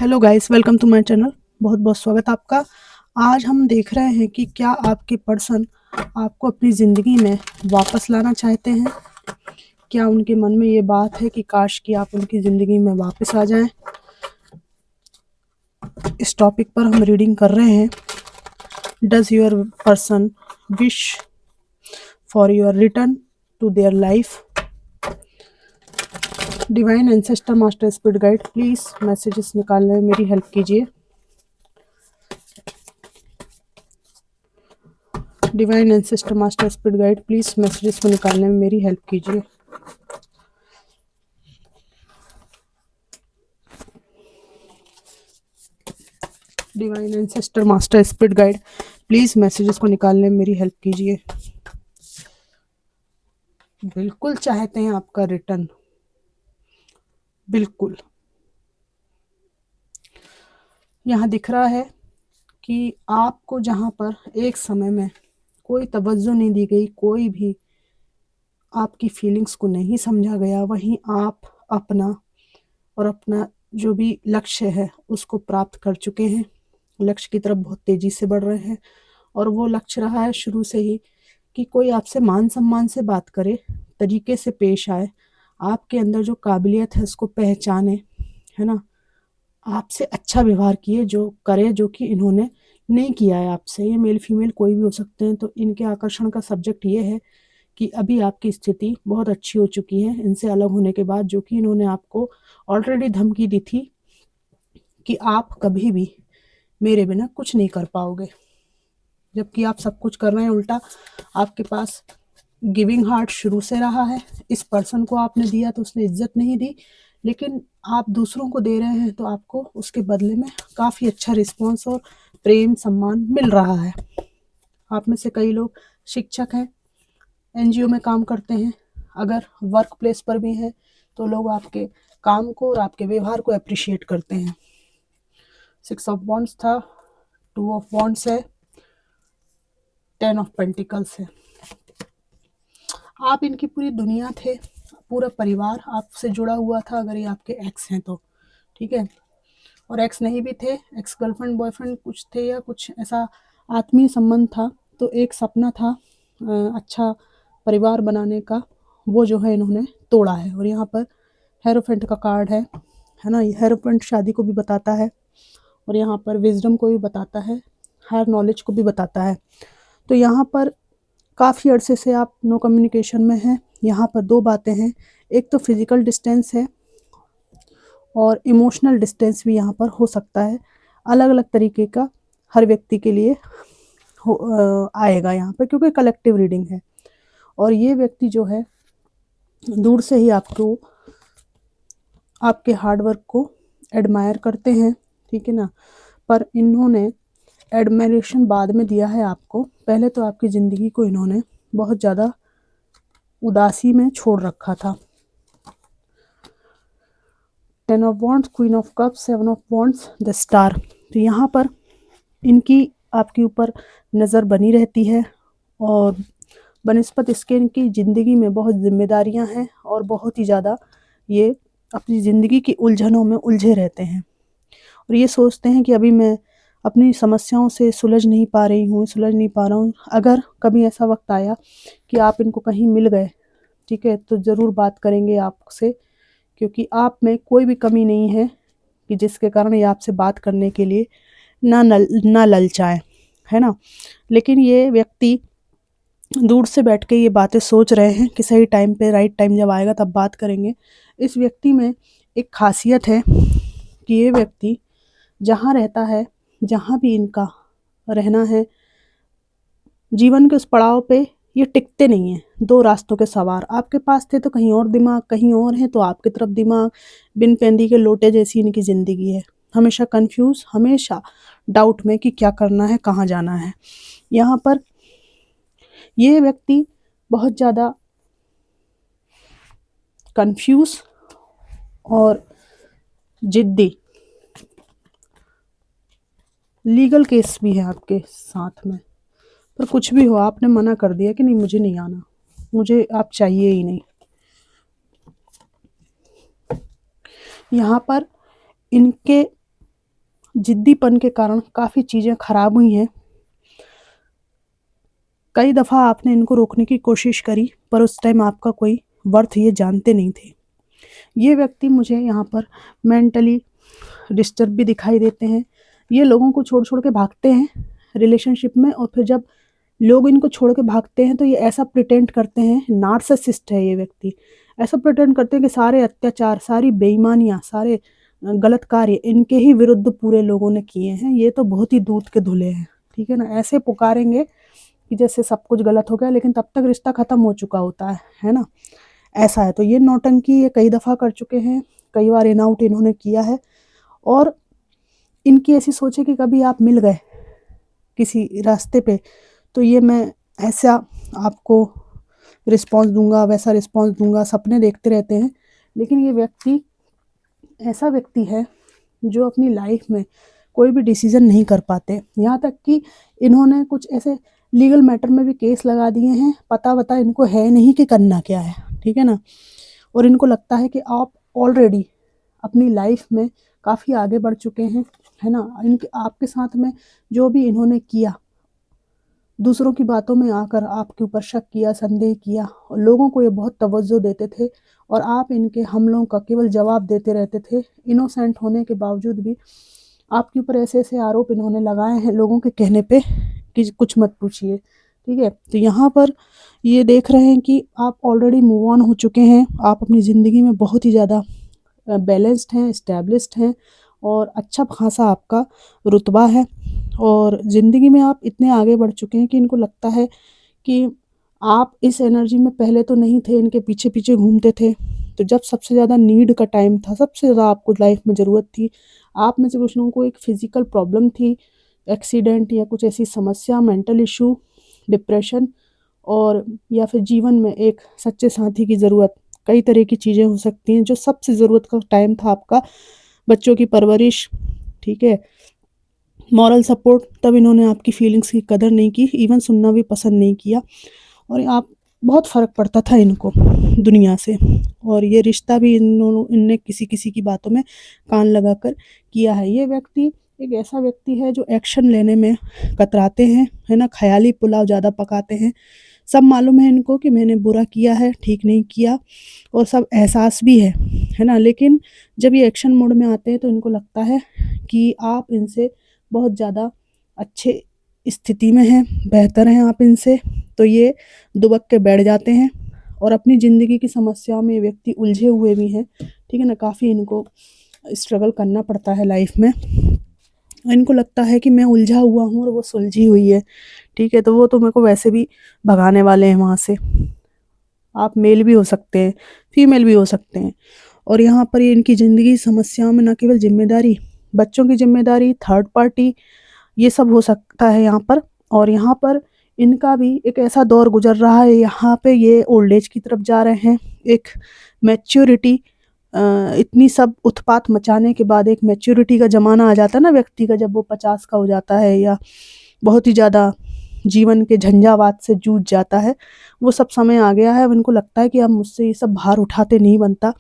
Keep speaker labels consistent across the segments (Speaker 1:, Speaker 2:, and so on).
Speaker 1: Hello guys, welcome to my channel. बहुत बहुत स्वागत है आपका। आज हम देख रहे हैं कि क्या आपके पर्सन आपको अपनी ज़िंदगी में वापस लाना चाहते हैं। क्या उनके मन में ये बात है कि काश कि आप उनकी ज़िंदगी में वापस आ जाएं। इस टॉपिक पर हम रीडिंग कर रहे हैं। Does your person wish for your return to their life. Divine ancestor master spirit guide, please messages निकालने में मेरी हेल्प कीजिए। Divine ancestor master spirit guide, please messages को निकालने में मेरी हेल्प कीजिए। Divine ancestor master spirit guide, please messages को निकालने में मेरी हेल्प कीजिए। बिल्कुल चाहते हैं आपका रिटर्न, बिल्कुल। यहाँ दिख रहा है कि आपको जहाँ पर एक समय में कोई तवज्जो नहीं दी गई, कोई भी आपकी फीलिंग्स को नहीं समझा गया, वहीं आप अपना जो भी लक्ष्य है उसको प्राप्त कर चुके हैं। लक्ष्य की तरफ बहुत तेज़ी से बढ़ रहे हैं और वो लक्ष्य रहा है शुरू से ही कि कोई आपसे मान सम्मान से बात करे, तरीके से पेश आए, आपके अंदर जो काबिलियत है उसको पहचाने, है ना। आपसे अच्छा व्यवहार किए जो करे, जो कि इन्होंने नहीं किया है आपसे। ये मेल फीमेल कोई भी हो सकते हैं। तो इनके आकर्षण का सब्जेक्ट ये है कि अभी आपकी स्थिति बहुत अच्छी हो चुकी है इनसे अलग होने के बाद, जो कि इन्होंने आपको ऑलरेडी धमकी दी थी कि आप कभी भी मेरे बिना कुछ नहीं कर पाओगे, जबकि आप सब कुछ कर रहे हैं उल्टा। आपके पास गिविंग हार्ट शुरू से रहा है। इस पर्सन को आपने दिया तो उसने इज्जत नहीं दी, लेकिन आप दूसरों को दे रहे हैं तो आपको उसके बदले में काफ़ी अच्छा रिस्पॉन्स और प्रेम सम्मान मिल रहा है। आप में से कई लोग शिक्षक हैं, एनजीओ में काम करते हैं, अगर वर्क प्लेस पर भी हैं तो लोग आपके काम को और आपके व्यवहार को अप्रिशिएट करते हैं। 6 ऑफ वॉन्ड्स था, 2 ऑफ वॉन्ड्स है, 10 ऑफ पेंटिकल्स है। आप इनकी पूरी दुनिया थे, पूरा परिवार आपसे जुड़ा हुआ था अगर ये आपके एक्स हैं तो, ठीक है। और एक्स नहीं भी थे, एक्स गर्लफ्रेंड बॉयफ्रेंड कुछ थे या कुछ ऐसा आत्मीय संबंध था, तो एक सपना था अच्छा परिवार बनाने का, वो जो है इन्होंने तोड़ा है। और यहाँ पर हेरोफेंट का कार्ड है ना। ये हेरोफेंट शादी को भी बताता है और यहाँ पर विजडम को भी बताता है, हायर नॉलेज को भी बताता है। तो यहाँ पर काफ़ी अरसे से आप नो कम्युनिकेशन में हैं। यहाँ पर दो बातें हैं, एक तो फिजिकल डिस्टेंस है और इमोशनल डिस्टेंस भी यहाँ पर हो सकता है। अलग अलग तरीके का हर व्यक्ति के लिए आएगा यहाँ पर, क्योंकि कलेक्टिव रीडिंग है। और ये व्यक्ति जो है दूर से ही आपको, आपके हार्डवर्क को एडमायर करते हैं, ठीक है ना। पर इन्होंने एडमायरेशन बाद में दिया है आपको। पहले तो आपकी ज़िंदगी को इन्होंने बहुत ज़्यादा उदासी में छोड़ रखा था। 10 of wands, queen of cups, 7 of wands, the star. तो यहाँ पर इनकी आपके ऊपर नज़र बनी रहती है और बनिस्पत इसके इनकी ज़िंदगी में बहुत जिम्मेदारियां हैं और बहुत ही ज़्यादा ये अपनी ज़िंदगी की उलझनों में उलझे रहते हैं और ये सोचते हैं कि अभी मैं अपनी समस्याओं से सुलझ नहीं पा रही हूँ, सुलझ नहीं पा रहा हूँ। अगर कभी ऐसा वक्त आया कि आप इनको कहीं मिल गए, ठीक है, तो ज़रूर बात करेंगे आपसे, क्योंकि आप में कोई भी कमी नहीं है कि जिसके कारण ये आपसे बात करने के लिए ना ललचाएं, है ना। लेकिन ये व्यक्ति दूर से बैठ के ये बातें सोच रहे हैं कि सही टाइम पे, राइट टाइम जब आएगा तब बात करेंगे। इस व्यक्ति में एक खासियत है कि ये व्यक्ति जहाँ रहता है, जहाँ भी इनका रहना है, जीवन के उस पड़ाव पे ये टिकते नहीं हैं। दो रास्तों के सवार आपके पास थे तो कहीं और दिमाग, कहीं और है तो आपकी तरफ दिमाग, बिन पैंदी के लोटे जैसी इनकी ज़िंदगी है। हमेशा कंफ्यूज, हमेशा डाउट में कि क्या करना है, कहाँ जाना है। यहाँ पर ये व्यक्ति बहुत ज़्यादा कंफ्यूज और जिद्दी, लीगल केस भी है आपके साथ में, पर कुछ भी हो आपने मना कर दिया कि नहीं, मुझे नहीं आना, मुझे आप चाहिए ही नहीं। यहाँ पर इनके जिद्दीपन के कारण काफ़ी चीज़ें ख़राब हुई हैं। कई दफ़ा आपने इनको रोकने की कोशिश करी, पर उस टाइम आपका कोई वर्थ ये जानते नहीं थे। ये व्यक्ति मुझे यहाँ पर मेंटली डिस्टर्ब भी दिखाई देते हैं। ये लोगों को छोड़-छोड़ के भागते हैं रिलेशनशिप में, और फिर जब लोग इनको छोड़ के भागते हैं तो ये ऐसा प्रिटेंड करते हैं, नार्सिसिस्ट है ये व्यक्ति। ऐसा प्रिटेंड करते हैं कि सारे अत्याचार, सारी बेईमानियाँ, सारे गलत कार्य इनके ही विरुद्ध पूरे लोगों ने किए हैं। ये तो बहुत ही दूध के धुले हैं, ठीक है ना? ऐसे पुकारेंगे कि जैसे सब कुछ गलत हो गया, लेकिन तब तक रिश्ता ख़त्म हो चुका होता है ना? ऐसा है। तो ये नौटंकी ये कई दफ़ा कर चुके हैं, कई बार इन आउट इन्होंने किया है, और इनकी ऐसी सोच है कि कभी आप मिल गए किसी रास्ते पे, तो ये मैं ऐसा आपको रिस्पॉन्स दूँगा, वैसा रिस्पॉन्स दूँगा, सपने देखते रहते हैं। लेकिन ये व्यक्ति ऐसा व्यक्ति है जो अपनी लाइफ में कोई भी डिसीज़न नहीं कर पाते। यहाँ तक कि इन्होंने कुछ ऐसे लीगल मैटर में भी केस लगा दिए हैं, पता-वता इनको है नहीं कि करना क्या है, ठीक है ना? और इनको लगता है कि आप ऑलरेडी अपनी लाइफ में काफ़ी आगे बढ़ चुके हैं, है ना? इनके आपके साथ में जो भी इन्होंने किया, दूसरों की बातों में आकर आपके ऊपर शक किया, संदेह किया, और लोगों को ये बहुत तवज्जो देते थे, और आप इनके हमलों का केवल जवाब देते रहते थे। इनोसेंट होने के बावजूद भी आपके ऊपर ऐसे-ऐसे आरोप इन्होंने लगाए हैं लोगों के कहने पे कि कुछ मत पूछिए, ठीक है? तो यहाँ पर ये देख रहे हैं कि आप ऑलरेडी मूव ऑन हो चुके हैं, आप अपनी ज़िंदगी में बहुत ही ज़्यादा बैलेंस्ड हैं, एस्टैब्लिश्ड हैं, और अच्छा खासा आपका रुतबा है, और ज़िंदगी में आप इतने आगे बढ़ चुके हैं कि इनको लगता है कि आप इस एनर्जी में पहले तो नहीं थे, इनके पीछे-पीछे घूमते थे। तो जब सबसे ज़्यादा नीड का टाइम था, सबसे ज़्यादा आपको लाइफ में ज़रूरत थी, आप में से कुछ लोगों को एक फ़िज़िकल प्रॉब्लम थी, एक्सीडेंट या कुछ ऐसी समस्या, मेंटल इश्यू, डिप्रेशन, और या फिर जीवन में एक सच्चे साथी की ज़रूरत। कई तरह की चीज़ें हो सकती हैं। जो सबसे ज़रूरत का टाइम था आपका, बच्चों की परवरिश, ठीक है? मॉरल सपोर्ट, तब इन्होंने आपकी फीलिंग्स की कदर नहीं की, इवन सुनना भी पसंद नहीं किया, और आप बहुत फ़र्क पड़ता था इनको दुनिया से, और ये रिश्ता भी इनने किसी-किसी की बातों में कान लगाकर किया है। ये व्यक्ति एक ऐसा व्यक्ति है जो एक्शन लेने में कतराते हैं, है ना? ख़याली पुलाव ज़्यादा पकाते हैं। सब मालूम है इनको कि मैंने बुरा किया है, ठीक नहीं किया, और सब एहसास भी है ना? लेकिन जब ये एक्शन मोड में आते हैं तो इनको लगता है कि आप इनसे बहुत ज़्यादा अच्छे स्थिति में हैं, बेहतर हैं आप इनसे, तो ये दुबक के बैठ जाते हैं, और अपनी ज़िंदगी की समस्याओं में ये व्यक्ति उलझे हुए भी हैं, ठीक है ना? काफ़ी इनको स्ट्रगल करना पड़ता है लाइफ में। इनको लगता है कि मैं उलझा हुआ हूँ और वो सुलझी हुई है, ठीक है? तो वो तो मेरे को वैसे भी भगाने वाले हैं वहाँ से। आप मेल भी हो सकते हैं, फीमेल भी हो सकते हैं, और यहाँ पर ये इनकी ज़िंदगी की समस्याओं में ना केवल ज़िम्मेदारी, बच्चों की ज़िम्मेदारी, थर्ड पार्टी, ये सब हो सकता है यहाँ पर। और यहाँ पर इनका भी एक ऐसा दौर गुज़र रहा है, यहाँ पे ये ओल्ड एज की तरफ जा रहे हैं। एक मैच्योरिटी, इतनी सब उत्पात मचाने के बाद एक मैच्योरिटी का ज़माना आ जाता है ना व्यक्ति का, जब वो 50 का हो जाता है, या बहुत ही ज़्यादा जीवन के झंझावात से जूझ जाता है, वो सब समय आ गया है। अब इनको लगता है कि अब मुझसे ये सब भार उठाते नहीं बनता,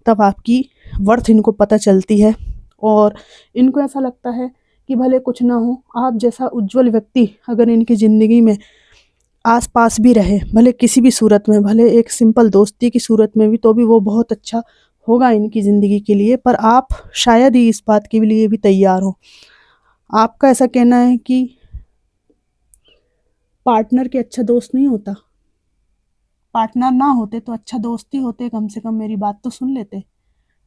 Speaker 1: तब आपकी वर्थ इनको पता चलती है, और इनको ऐसा लगता है कि भले कुछ ना हो, आप जैसा उज्ज्वल व्यक्ति अगर इनकी ज़िंदगी में आस-पास भी रहे, भले किसी भी सूरत में, भले एक सिंपल दोस्ती की सूरत में भी, तो भी वो बहुत अच्छा होगा इनकी ज़िंदगी के लिए, पर आप शायद ही इस बात के लिए भी तैयार हो। आपका ऐसा कहना है कि पार्टनर के अच्छा दोस्त नहीं होता। पार्टनर ना होते तो अच्छा दोस्त ही होते, कम से कम मेरी बात तो सुन लेते,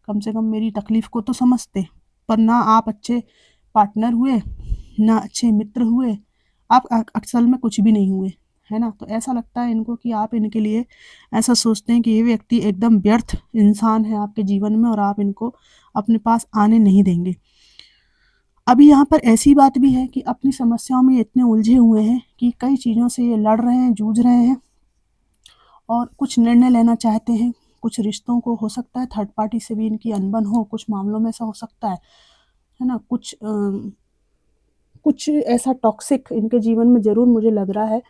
Speaker 1: कम से कम मेरी तकलीफ़ को तो समझते। पर ना आप अच्छे पार्टनर हुए, ना अच्छे मित्र हुए, आप असल में कुछ भी नहीं हुए, है ना? तो ऐसा लगता है इनको कि आप इनके लिए ऐसा सोचते हैं कि ये व्यक्ति एकदम व्यर्थ इंसान है आपके जीवन में, और आप इनको अपने पास आने नहीं देंगे। अभी यहाँ पर ऐसी बात भी है कि अपनी समस्याओं में ये इतने उलझे हुए हैं कि कई चीज़ों से ये लड़ रहे हैं, जूझ रहे हैं, और कुछ निर्णय लेना चाहते हैं। कुछ रिश्तों को, हो सकता है थर्ड पार्टी से भी इनकी अनबन हो, कुछ मामलों में ऐसा हो सकता है ना? कुछ ऐसा टॉक्सिक इनके जीवन में ज़रूर मुझे लग रहा है,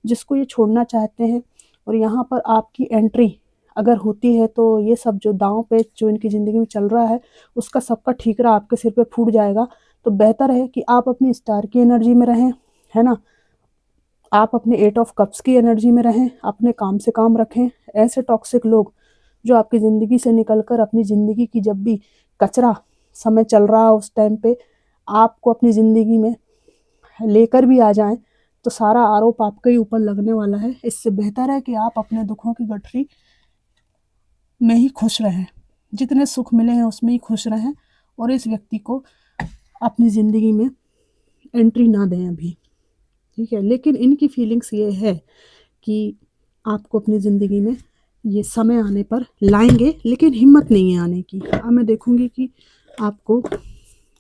Speaker 1: जिसको ये छोड़ना चाहते हैं, और यहाँ पर आपकी एंट्री अगर होती है तो ये सब जो दाँव पे जो इनकी ज़िंदगी में चल रहा है, उसका सबका ठीकरा आपके सिर पे फूट जाएगा। तो बेहतर है कि आप अपनी स्टार की एनर्जी में रहें, है ना, आप अपने 8 ऑफ कप्स की एनर्जी में रहें, अपने काम से काम रखें। ऐसे टॉक्सिक लोग जो आपकी ज़िंदगी से निकल कर अपनी ज़िंदगी की जब भी कचरा समय चल रहा है उस टाइम पे आपको अपनी ज़िंदगी में लेकर भी आ जाएं, तो सारा आरोप आपके ही ऊपर लगने वाला है। इससे बेहतर है कि आप अपने दुखों की गठरी में ही खुश रहें, जितने सुख मिले हैं उसमें ही खुश रहें, और इस व्यक्ति को अपनी ज़िंदगी में एंट्री ना दें अभी, ठीक है। लेकिन इनकी फीलिंग्स ये है कि आपको अपनी ज़िंदगी में ये समय आने पर लाएंगे, लेकिन हिम्मत नहीं है आने की। अब मैं देखूंगी कि आपको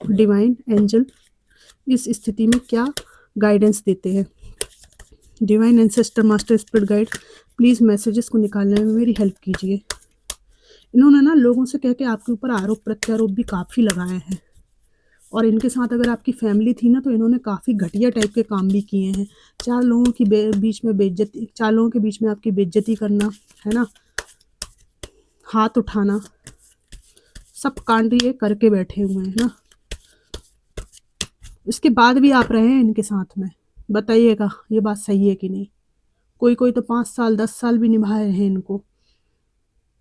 Speaker 1: डिवाइन एंजल इस स्थिति में क्या गाइडेंस देते हैं। Divine ancestor master spirit guide, please messages को निकालने में मेरी हेल्प कीजिए। इन्होंने ना लोगों से कह के आपके ऊपर आरोप प्रत्यारोप भी काफ़ी लगाए हैं, और इनके साथ अगर आपकी फैमिली थी ना तो इन्होंने काफ़ी घटिया टाइप के काम भी किए हैं। 4 लोगों की बीच में बेइज्जती, 4 लोगों के बीच में आपकी बेइज्जती करना, है ना, हाथ उठाना, सब कांड ये करके बैठे हुए हैं ना। इसके बाद भी आप रहे हैं इनके साथ में, बताइएगा ये बात सही है कि नहीं। कोई कोई तो 5 साल 10 साल भी निभाए हैं इनको,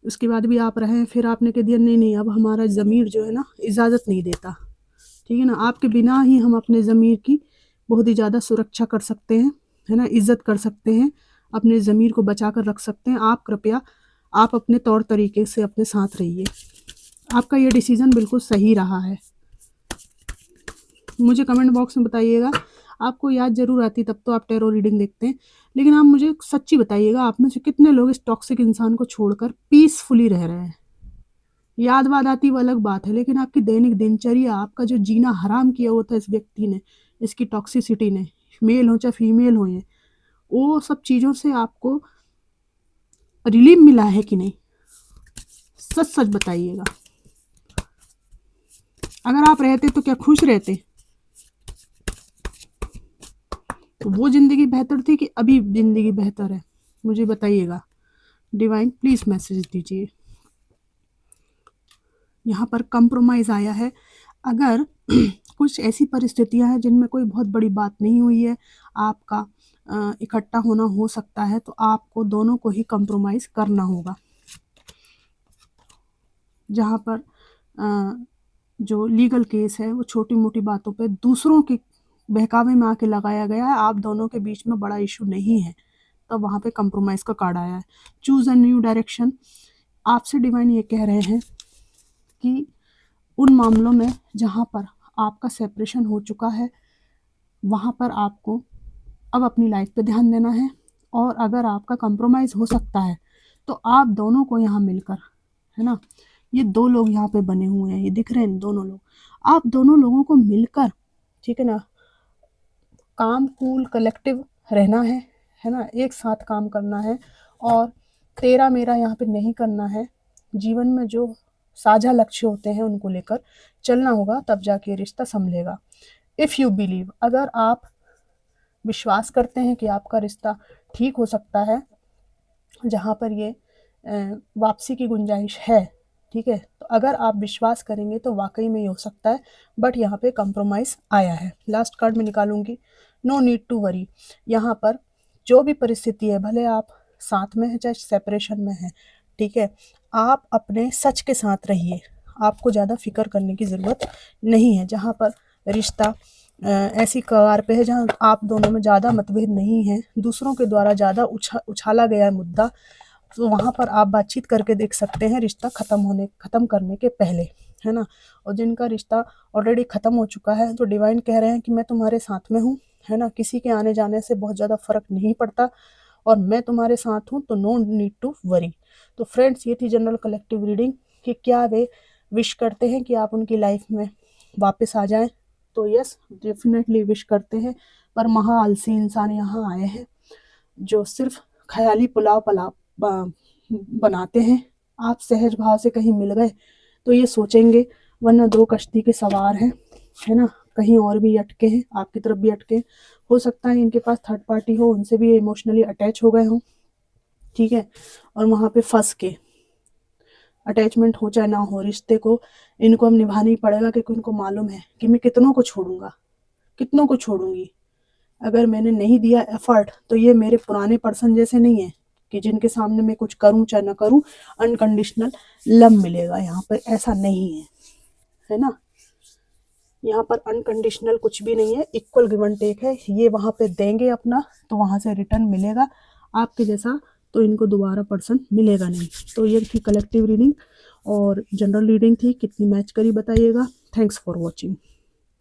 Speaker 1: उसके बाद भी आप रहे हैं। फिर आपने कह दिया नहीं नहीं अब हमारा ज़मीर जो है ना इजाज़त नहीं देता, ठीक है ना। आपके बिना ही हम अपने ज़मीर की बहुत ही ज़्यादा सुरक्षा कर सकते हैं, है ना, इज़्ज़त कर सकते हैं, अपने ज़मीर को बचा कर रख सकते हैं। आप कृपया आप अपने तौर तरीके से अपने साथ रहिए। आपका ये डिसीज़न बिल्कुल सही रहा है। मुझे कमेंट बॉक्स में बताइएगा। आपको याद ज़रूर आती तब तो आप टैरो रीडिंग देखते हैं, लेकिन आप मुझे सच्ची बताइएगा आप में से कितने लोग इस टॉक्सिक इंसान को छोड़कर पीसफुली रह रहे हैं। याद वाद आती वो अलग बात है, लेकिन आपकी दैनिक दिनचर्या, आपका जो जीना हराम किया हुआ था इस व्यक्ति ने, इसकी टॉक्सिसिटी ने, मेल हो चाहे फीमेल हो, ये वो सब चीज़ों से आपको रिलीफ मिला है कि नहीं, सच सच बताइएगा। अगर आप रहते तो क्या खुश रहते? तो वो ज़िंदगी बेहतर थी कि अभी ज़िंदगी बेहतर है, मुझे बताइएगा। डिवाइन प्लीज़ मैसेज दीजिए। यहाँ पर कंप्रोमाइज़ आया है। अगर कुछ ऐसी परिस्थितियाँ हैं जिनमें कोई बहुत बड़ी बात नहीं हुई है, आपका इकट्ठा होना हो सकता है, तो आपको दोनों को ही कंप्रोमाइज़ करना होगा। जहाँ पर जो लीगल केस है वो छोटी मोटी बातों पे दूसरों के बहकावे में आके लगाया गया है, आप दोनों के बीच में बड़ा इशू नहीं है, तो वहाँ पे कंप्रोमाइज़ का कार्ड आया है। Choose a new direction. आपसे डिवाइन ये कह रहे हैं कि उन मामलों में जहाँ पर आपका सेपरेशन हो चुका है वहाँ पर आपको अब अपनी लाइफ पे ध्यान देना है, और अगर आपका कंप्रोमाइज़ हो सकता है तो आप दोनों को यहाँ मिलकर, है ना, ये 2 लोग यहाँ पे बने हुए हैं, ये दिख रहे हैं दोनों लोग, आप दोनों लोगों को मिलकर, ठीक है ना, काम कूल कलेक्टिव रहना है ना, एक साथ काम करना है, और तेरा मेरा यहाँ पे नहीं करना है। जीवन में जो साझा लक्ष्य होते हैं उनको लेकर चलना होगा, तब जाके रिश्ता संभलेगा। इफ़ यू बिलीव, अगर आप विश्वास करते हैं कि आपका रिश्ता ठीक हो सकता है, जहाँ पर ये वापसी की गुंजाइश है, ठीक है, तो अगर आप विश्वास करेंगे तो वाकई में ये हो सकता है। बट यहाँ पे कंप्रोमाइज़ आया है। लास्ट कार्ड में निकालूंगी, नो नीड टू वरी। यहाँ पर जो भी परिस्थिति है, भले आप साथ में हैं चाहे सेपरेशन में हैं, ठीक है, आप अपने सच के साथ रहिए, आपको ज़्यादा फिक्र करने की ज़रूरत नहीं है। जहाँ पर रिश्ता ऐसी कगार पे है जहाँ आप दोनों में ज़्यादा मतभेद नहीं है, दूसरों के द्वारा ज़्यादा उछाला गया है मुद्दा, तो वहाँ पर आप बातचीत करके देख सकते हैं रिश्ता ख़त्म करने के पहले, है ना। और जिनका रिश्ता ऑलरेडी ख़त्म हो चुका है तो डिवाइन कह रहे हैं कि मैं तुम्हारे साथ में हूँ, है ना, किसी के आने जाने से बहुत ज़्यादा फ़र्क नहीं पड़ता, और मैं तुम्हारे साथ हूँ, तो नो नीड टू वरी। तो फ्रेंड्स, ये थी जनरल कलेक्टिव रीडिंग कि क्या वे विश करते हैं कि आप उनकी लाइफ में वापस आ जाएं। तो यस, डेफिनेटली विश करते हैं, पर महा आलसी इंसान यहाँ आए हैं जो सिर्फ ख्याली पुलाव पलाव बनाते हैं। आप सहज भाव से कहीं मिल गए तो ये सोचेंगे, वरना 2 कश्ती के सवार हैं, है ना, कहीं और भी अटके हैं, आपकी तरफ भी अटके। हो सकता है इनके पास थर्ड पार्टी हो, उनसे भी इमोशनली अटैच हो गए हों, ठीक है, और वहाँ पे फंस के अटैचमेंट हो चाहे ना हो, रिश्ते को इनको हम निभाना ही पड़ेगा, क्योंकि इनको मालूम है कि मैं कितनों को छोड़ूंगा, कितनों को छोड़ूंगी। अगर मैंने नहीं दिया एफर्ट तो ये मेरे पुराने पर्सन जैसे नहीं है कि जिनके सामने मैं कुछ करूं चाहे ना करूं अनकंडीशनल लव मिलेगा। यहाँ पर ऐसा नहीं है, है ना। यहाँ पर अनकंडीशनल कुछ भी नहीं है, इक्वल गिव एंड टेक है। ये वहाँ पे देंगे अपना तो वहाँ से रिटर्न मिलेगा आपके जैसा, तो इनको दोबारा पर्सन मिलेगा नहीं। तो ये थी कलेक्टिव रीडिंग और जनरल रीडिंग थी। कितनी मैच करी बताइएगा। Thanks for watching.